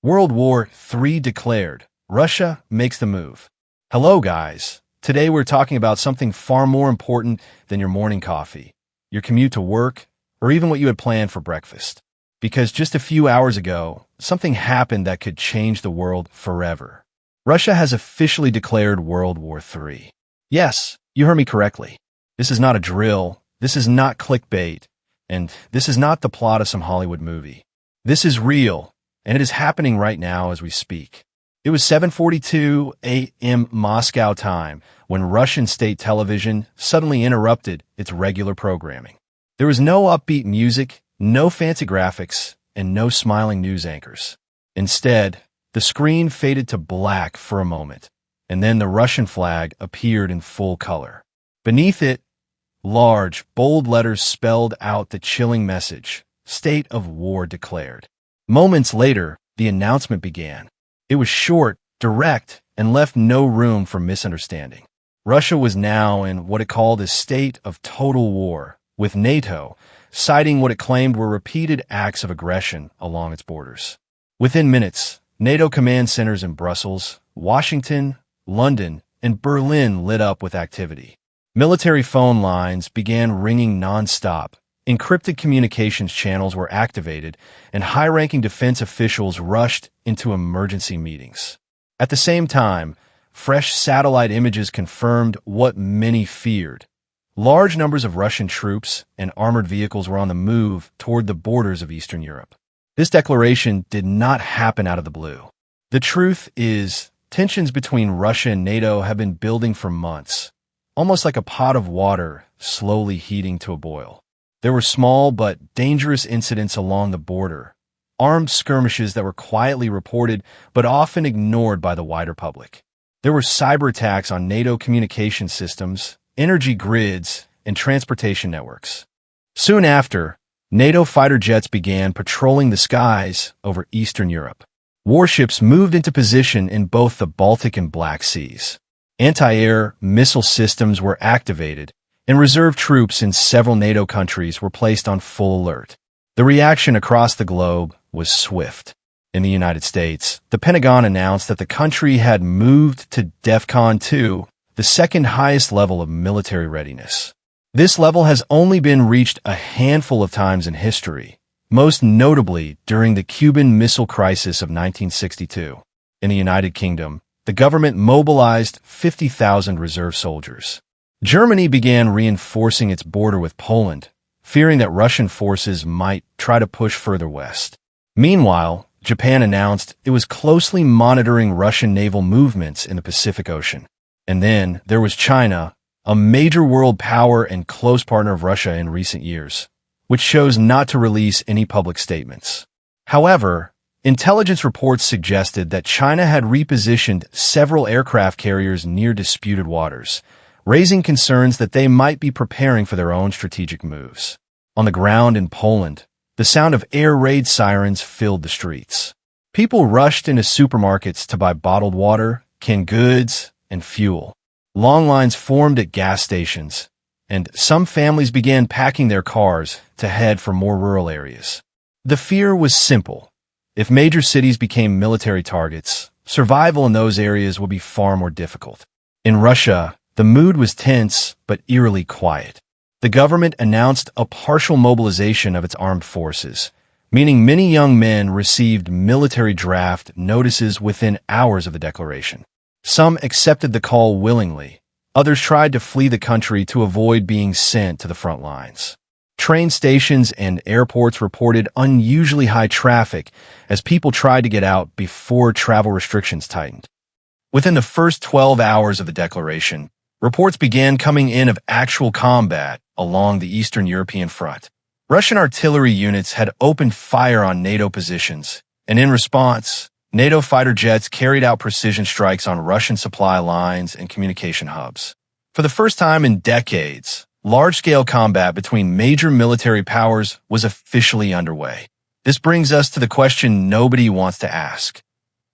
World War III declared. Russia makes the move. Hello, guys. Today we're talking about something far more important than your morning coffee, your commute to work, or even what you had planned for breakfast. Because just a few hours ago, something happened that could change the world forever. Russia has officially declared World War III. Yes, you heard me correctly. This is not a drill, this is not clickbait, and this is not the plot of some Hollywood movie. This is real, and it is happening right now as we speak. It was 7:42 a.m. Moscow time when Russian state television suddenly interrupted its regular programming. There was no upbeat music, no fancy graphics, and no smiling news anchors. Instead, the screen faded to black for a moment, and then the Russian flag appeared in full color. Beneath it, large, bold letters spelled out the chilling message, "State of War declared." Moments later, the announcement began. It was short, direct, and left no room for misunderstanding. Russia was now in what it called a state of total war, with NATO citing what it claimed were repeated acts of aggression along its borders. Within minutes, NATO command centers in Brussels, Washington, London, and Berlin lit up with activity. Military phone lines began ringing non-stop, encrypted communications channels were activated, and high-ranking defense officials rushed into emergency meetings. At the same time, fresh satellite images confirmed what many feared. Large numbers of Russian troops and armored vehicles were on the move toward the borders of Eastern Europe. This declaration did not happen out of the blue. The truth is, tensions between Russia and NATO have been building for months, almost like a pot of water slowly heating to a boil. There were small but dangerous incidents along the border, armed skirmishes that were quietly reported but often ignored by the wider public. There were cyber attacks on NATO communication systems, energy grids, and transportation networks. Soon after, NATO fighter jets began patrolling the skies over Eastern Europe. Warships moved into position in both the Baltic and Black Seas. Anti-air missile systems were activated, and reserve troops in several NATO countries were placed on full alert. The reaction across the globe was swift. In the United States, the Pentagon announced that the country had moved to DEFCON 2, the second highest level of military readiness. This level has only been reached a handful of times in history, most notably during the Cuban Missile Crisis of 1962. In the United Kingdom, the government mobilized 50,000 reserve soldiers. Germany began reinforcing its border with Poland, fearing that Russian forces might try to push further west. Meanwhile, Japan announced it was closely monitoring Russian naval movements in the Pacific Ocean. And then there was China, a major world power and close partner of Russia in recent years, which chose not to release any public statements. However, intelligence reports suggested that China had repositioned several aircraft carriers near disputed waters, raising concerns that they might be preparing for their own strategic moves. On the ground in Poland, the sound of air raid sirens filled the streets. People rushed into supermarkets to buy bottled water, canned goods, and fuel. Long lines formed at gas stations, and some families began packing their cars to head for more rural areas. The fear was simple. If major cities became military targets, survival in those areas would be far more difficult. In Russia, the mood was tense but eerily quiet. The government announced a partial mobilization of its armed forces, meaning many young men received military draft notices within hours of the declaration. Some accepted the call willingly. Others tried to flee the country to avoid being sent to the front lines. Train stations and airports reported unusually high traffic as people tried to get out before travel restrictions tightened. Within the first 12 hours of the declaration, reports began coming in of actual combat along the Eastern European front. Russian artillery units had opened fire on NATO positions, and in response, NATO fighter jets carried out precision strikes on Russian supply lines and communication hubs. For the first time in decades, large-scale combat between major military powers was officially underway. This brings us to the question nobody wants to ask.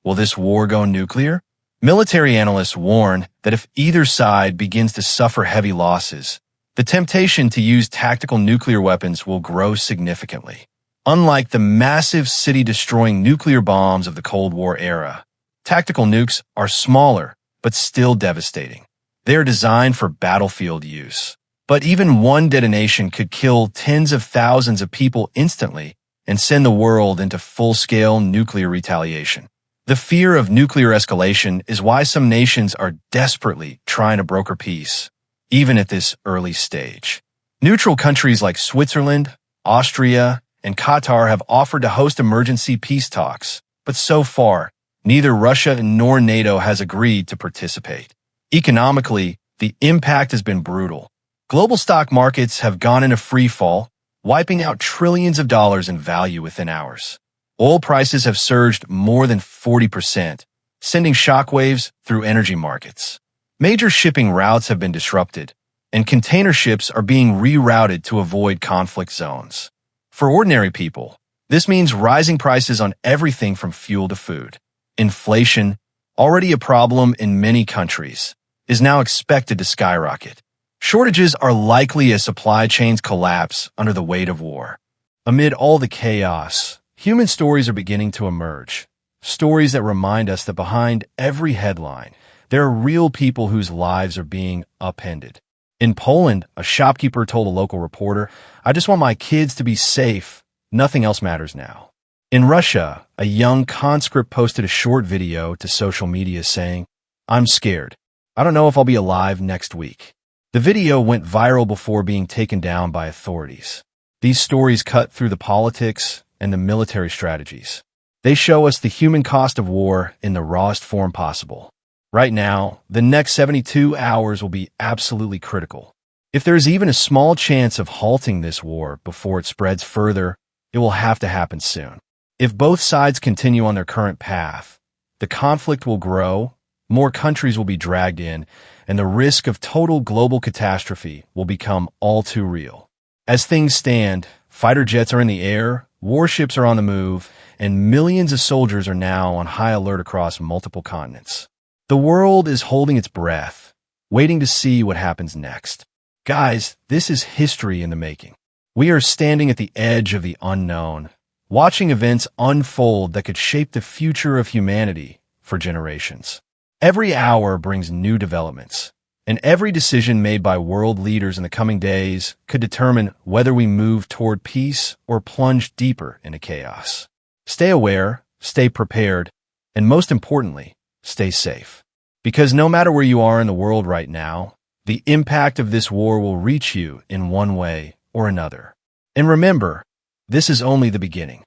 Will this war go nuclear? Military analysts warn that if either side begins to suffer heavy losses, the temptation to use tactical nuclear weapons will grow significantly. Unlike the massive city-destroying nuclear bombs of the Cold War era, tactical nukes are smaller, but still devastating. They are designed for battlefield use. But even one detonation could kill tens of thousands of people instantly and send the world into full-scale nuclear retaliation. The fear of nuclear escalation is why some nations are desperately trying to broker peace, even at this early stage. Neutral countries like Switzerland, Austria, and Qatar have offered to host emergency peace talks, but so far, neither Russia nor NATO has agreed to participate. Economically, the impact has been brutal. Global stock markets have gone into free fall, wiping out trillions of dollars in value within hours. Oil prices have surged more than 40%, sending shockwaves through energy markets. Major shipping routes have been disrupted, and container ships are being rerouted to avoid conflict zones. For ordinary people, this means rising prices on everything from fuel to food. Inflation, already a problem in many countries, is now expected to skyrocket. Shortages are likely as supply chains collapse under the weight of war. Amid all the chaos, human stories are beginning to emerge. Stories that remind us that behind every headline, there are real people whose lives are being upended. In Poland, a shopkeeper told a local reporter, "I just want my kids to be safe. Nothing else matters now." In Russia, a young conscript posted a short video to social media saying, "I'm scared. I don't know if I'll be alive next week." The video went viral before being taken down by authorities. These stories cut through the politics and the military strategies. They show us the human cost of war in the rawest form possible. Right now, the next 72 hours will be absolutely critical. If there's even a small chance of halting this war before it spreads further, it will have to happen soon. If both sides continue on their current path, the conflict will grow, more countries will be dragged in, and the risk of total global catastrophe will become all too real. As things stand, fighter jets are in the air, warships are on the move, and millions of soldiers are now on high alert across multiple continents. The world is holding its breath, waiting to see what happens next. Guys, this is history in the making. We are standing at the edge of the unknown, watching events unfold that could shape the future of humanity for generations. Every hour brings new developments, and every decision made by world leaders in the coming days could determine whether we move toward peace or plunge deeper into chaos. Stay aware, stay prepared, and most importantly, stay safe. Because no matter where you are in the world right now, the impact of this war will reach you in one way or another. And remember, this is only the beginning.